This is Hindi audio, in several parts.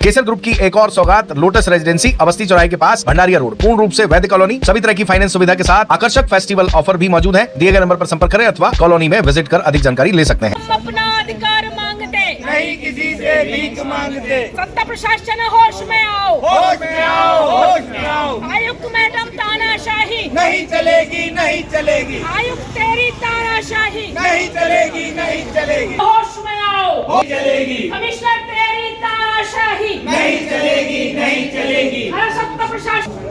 केसर ग्रुप की एक और सौगात लोटस रेजिडेंसी अवस्थी चौराहे के पास भंडारिया रोड, पूर्ण रूप से वैद्य कॉलोनी, सभी तरह की फाइनेंस सुविधा के साथ आकर्षक फेस्टिवल ऑफर भी मौजूद है। दिए गए नंबर पर संपर्क करें अथवा कॉलोनी में विजिट कर अधिक जानकारी ले सकते हैं। अपना अधिकार मांगते नहीं किसी से भीख मांगते। सत्ता प्रशासन होश में आओ, होश में आओ, होश में आओ। आयुक्त मैडम तानाशाही नहीं चलेगी, नहीं चलेगी, आयुक्त तेरी तानाशाही नहीं चलेगी, नहीं चलेगी, होश में आओ, हो चलेगी, कमिश्नर तेरी तानाशाही नहीं चलेगी, नहीं चलेगी। अरे सत्ता प्रशासन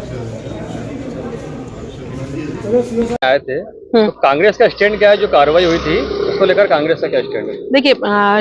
आए थे तो कांग्रेस का स्टैंड क्या है? जो कार्रवाई हुई थी उसको लेकर कांग्रेस का क्या स्टैंड है? देखिए,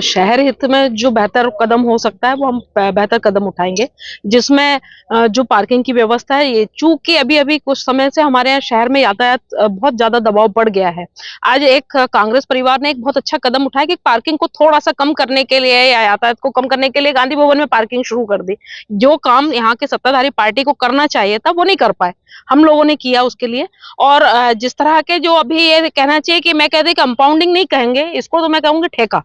शहर हित में जो बेहतर कदम हो सकता है वो हम बेहतर कदम उठाएंगे, जिसमें जो पार्किंग की व्यवस्था है, ये चूंकि अभी अभी कुछ समय से हमारे यहाँ शहर में यातायात बहुत ज्यादा दबाव बढ़ गया है। आज एक कांग्रेस परिवार ने एक बहुत अच्छा कदम उठाया कि पार्किंग को थोड़ा सा कम करने के लिए या यातायात को कम करने के लिए गांधी भवन में पार्किंग शुरू कर दी। जो काम यहाँ के सत्ताधारी पार्टी को करना चाहिए था वो नहीं कर पाए, हम लोगों ने किया उसके लिए। और जिस तरह के जो अभी ये कहना चाहिए कि मैं कहती कंपाउंडिंग नहीं कहेंगे इसको, तो मैं कहूंगी ठेका,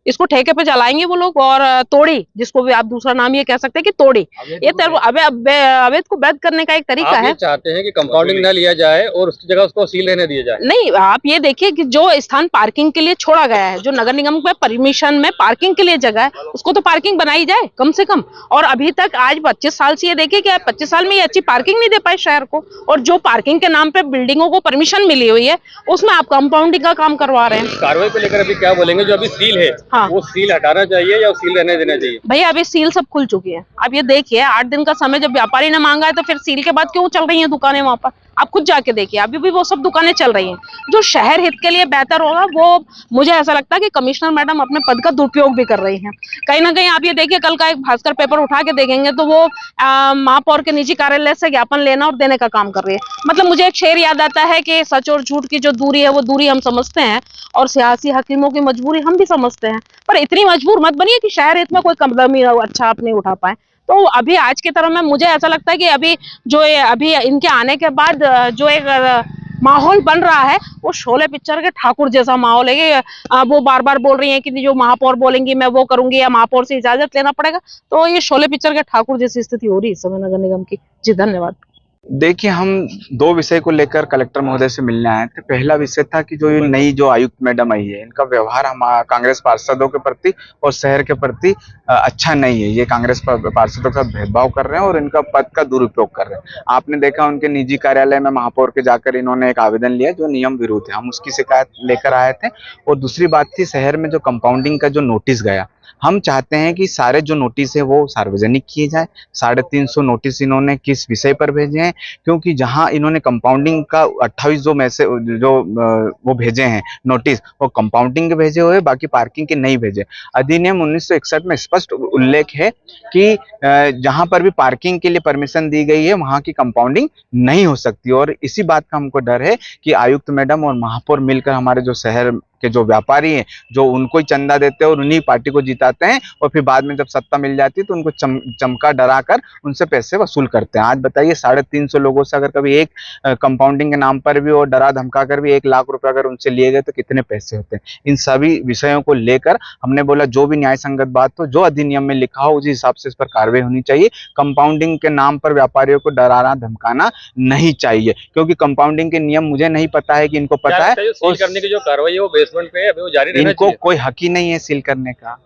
इसको ठेके पे चलाएंगे वो लोग। और तोड़ी, जिसको भी आप दूसरा नाम ये कह सकते हैं कि तोड़ी, ये अवैध को वैध करने का एक तरीका आप ये है। चाहते हैं कि कंपाउंडिंग न लिया जाए और उसकी जगह उसको सील रहने दिया जाए? नहीं, आप ये देखिए कि जो स्थान पार्किंग के लिए छोड़ा गया है, जो नगर निगम में परमिशन में पार्किंग के लिए जगह है, उसको तो पार्किंग बनाई जाए कम से कम। और अभी तक आज 25 साल से ये देखिए कि 25 साल में ये अच्छी पार्किंग नहीं दे पाए शहर को, और जो पार्किंग के नाम पे बिल्डिंगों को परमिशन मिली हुई है उसमें आप कंपाउंडिंग का काम करवा रहे हैं। कार्रवाई को लेकर अभी क्या बोलेंगे? जो अभी सील है, हाँ, वो सील हटाना चाहिए या सील रहने देना चाहिए? भैया अभी सील सब खुल चुकी है। अब ये देखिए 8 दिन का समय जब व्यापारी ने मांगा है तो फिर सील के बाद क्यों चल रही हैं दुकानें वहां पर? आप खुद जाके देखिए, अभी भी वो सब दुकानें चल रही हैं। जो शहर हित के लिए बेहतर होगा वो मुझे ऐसा लगता है कि कमिश्नर मैडम अपने पद का दुरुपयोग भी कर रही हैं कहीं ना कहीं। आप ये देखिए, कल का एक भास्कर पेपर उठा के देखेंगे तो वो महापौर के निजी कार्यालय से ज्ञापन लेना और देने का काम कर रही है। मतलब मुझे एक शेर याद आता है कि सच और झूठ की जो दूरी है वो दूरी हम समझते हैं और सियासी हकीमों की मजबूरी हम भी समझते हैं, पर इतनी मजबूर मत बनिए कि शहर हित में कोई कदम ही अच्छा आप नहीं उठा पाए। तो अभी आज के तरह में मुझे ऐसा लगता है कि अभी इनके आने के बाद जो एक माहौल बन रहा है वो शोले पिक्चर के ठाकुर जैसा माहौल है कि वो बार बार बोल रही हैं कि जो महापौर बोलेंगी मैं वो करूंगी या महापौर से इजाजत लेना पड़ेगा। तो ये शोले पिक्चर के ठाकुर जैसी स्थिति हो रही है इस समय नगर निगम की। जी धन्यवाद। देखिए, हम दो विषय को लेकर कलेक्टर महोदय से मिलने आए थे। पहला विषय था कि जो ये नई जो आयुक्त मैडम आई है, इनका व्यवहार हम कांग्रेस पार्षदों के प्रति और शहर के प्रति अच्छा नहीं है। ये कांग्रेस पार्षदों के साथ भेदभाव कर रहे हैं और इनका पद का दुरुपयोग कर रहे हैं। आपने देखा उनके निजी कार्यालय में महापौर के जाकर इन्होंने एक आवेदन लिया जो नियम विरुद्ध है, हम उसकी शिकायत लेकर आए थे। और दूसरी बात थी शहर में जो कंपाउंडिंग का जो नोटिस गया, हम चाहते हैं कि सारे जो नोटिस है वो सार्वजनिक किए जाए। 350 नोटिस इन्होंने किस विषय पर भेजे हैं? क्योंककि जहां इन्होंने कंपाउंडिंग का 28 जो मैसेज जो वो भेजे हैं नोटिस, वो कंपाउंडिंग के भेजे हुए, बाकी पार्किंग के नहीं भेजे। अधिनियम 1961 में स्पष्ट उल्लेख है कि जहां पर भी पार्किंग के लिए परमिशन दी गई है वहां की कंपाउंडिंग नहीं हो सकती। और इसी बात का हमको डर है कि आयुक्त मैडम और महापौर मिलकर हमारे जो शहर के जो व्यापारी हैं, जो उनको ही चंदा देते हैं और उन्हीं पार्टी को जिताते हैं, और फिर बाद में जब सत्ता मिल जाती है तो उनको चमका डरा कर उनसे पैसे वसूल करते हैं। आज बताइए 350 लोगों से अगर कभी एक कंपाउंडिंग के नाम पर भी और डरा धमका कर भी 1 लाख रुपए अगर उनसे लिए गए तो कितने पैसे होते हैं? इन सभी विषयों को लेकर हमने बोला जो भी न्याय संगत बात हो, जो अधिनियम में लिखा हो उसी हिसाब से इस पर कार्रवाई होनी चाहिए। कंपाउंडिंग के नाम पर व्यापारियों को डराना धमकाना नहीं चाहिए, क्योंकि कंपाउंडिंग के नियम मुझे नहीं पता है कि इनको पता है। सील करने की जो कार्रवाई है वो बेसमेंट पे अभी वो जारी रहना इनको चाहिए। कोई हक ही नहीं है सील करने का।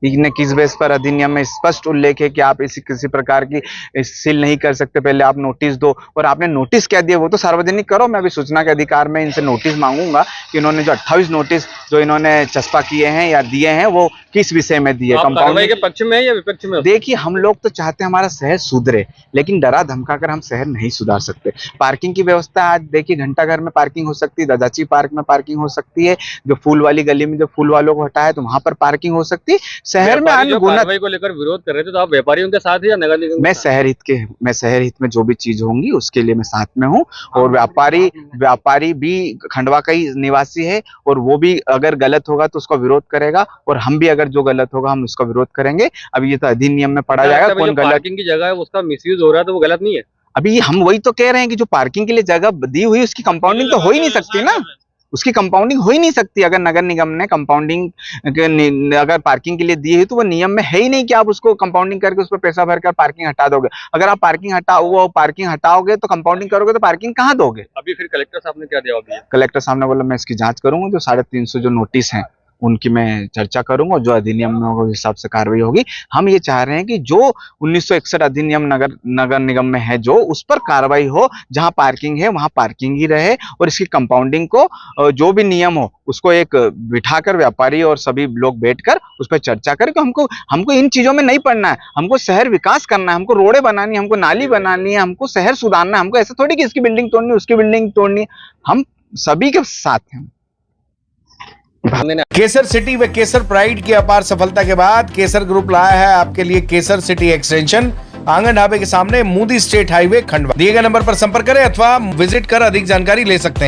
इन्हें किस बेस पर? अधिनियम में स्पष्ट उल्लेख है कि आप किसी प्रकार की सील नहीं कर सकते, पहले आप नोटिस दो। और आपने नोटिस क्या दिया वो तो सार्वजनिक करो। मैं अभी सूचना के अधिकार में इनसे नोटिस मांगूंगा कि इन्होंने जो 28 नोटिस जो इन्होंने चस्पा किए हैं या दिए हैं वो किस विषय में दिए। कार्रवाई के पक्ष में है या विपक्ष में? देखिए, हम लोग तो चाहते हैं हमारा शहर सुधरे, लेकिन डरा धमका कर हम शहर नहीं सुधार सकते। पार्किंग की व्यवस्था आज देखिए, घंटाघर में पार्किंग हो सकती है, दादाची पार्क में पार्किंग हो सकती है, जो फूल वाली गली में जो फूल वालों को हटाया तो वहां पर पार्किंग हो सकती है। शहर में कार्रवाई को लेकर विरोध कर रहे थे तो आप व्यापारियों के साथ या नगर निगम? मैं शहर हित में जो भी चीज होंगी उसके लिए मैं साथ में हूँ। और व्यापारी भी खंडवा का ही निवासी है और वो भी अगर गलत होगा तो उसका विरोध करेगा, और हम भी अगर जो गलत होगा हम उसका विरोध करेंगे। अब ये तो अधिनियम में पढ़ा जाएगा कौन गलत। पार्किंग की जगह है उसका मिसयूज हो रहा है तो वो गलत नहीं है? अभी हम वही तो कह रहे हैं कि जो पार्किंग के लिए जगह दी हुई उसकी कंपाउंडिंग तो हो ही नहीं सकती ना। उसकी कंपाउंडिंग हो ही नहीं सकती। अगर नगर निगम ने कंपाउंडिंग अगर पार्किंग के लिए दी है तो वो नियम में है ही नहीं कि आप उसको कंपाउंडिंग करके उस पर पैसा भरकर पार्किंग हटा दोगे। अगर आप पार्किंग हटाओगे तो कंपाउंडिंग करोगे तो पार्किंग कहाँ दोगे? अभी फिर कलेक्टर साहब ने क्या जवाब दिया? कलेक्टर साहब ने बोला मैं इसकी जांच करूंगा, जो 350 जो नोटिस हैं उनकी मैं चर्चा करूंगा, जो अधिनियम के हिसाब से कार्रवाई होगी। हम ये चाह रहे हैं कि जो 1961 अधिनियम नगर निगम में है जो उस पर कार्रवाई हो, जहां पार्किंग है वहां पार्किंग ही रहे, और इसकी कंपाउंडिंग को जो भी नियम हो उसको एक बिठाकर व्यापारी और सभी लोग बैठकर उस पर चर्चा करें। कि हमको इन चीजों में नहीं पड़ना है, हमको शहर विकास करना है, हमको रोडें बनानी है, हमको नाली बनानी है, हमको शहर सुधारना है। हमको ऐसा थोड़ी कि इसकी बिल्डिंग तोड़नी उसकी बिल्डिंग तोड़नी, हम सभी के साथ हैं। केसर सिटी व केसर प्राइड की अपार सफलता के बाद केसर ग्रुप लाया है आपके लिए केसर सिटी एक्सटेंशन, आंगन ढाबे के सामने, मोदी स्टेट हाईवे, खंडवा। दिए गए नंबर पर संपर्क करें अथवा विजिट कर अधिक जानकारी ले सकते हैं।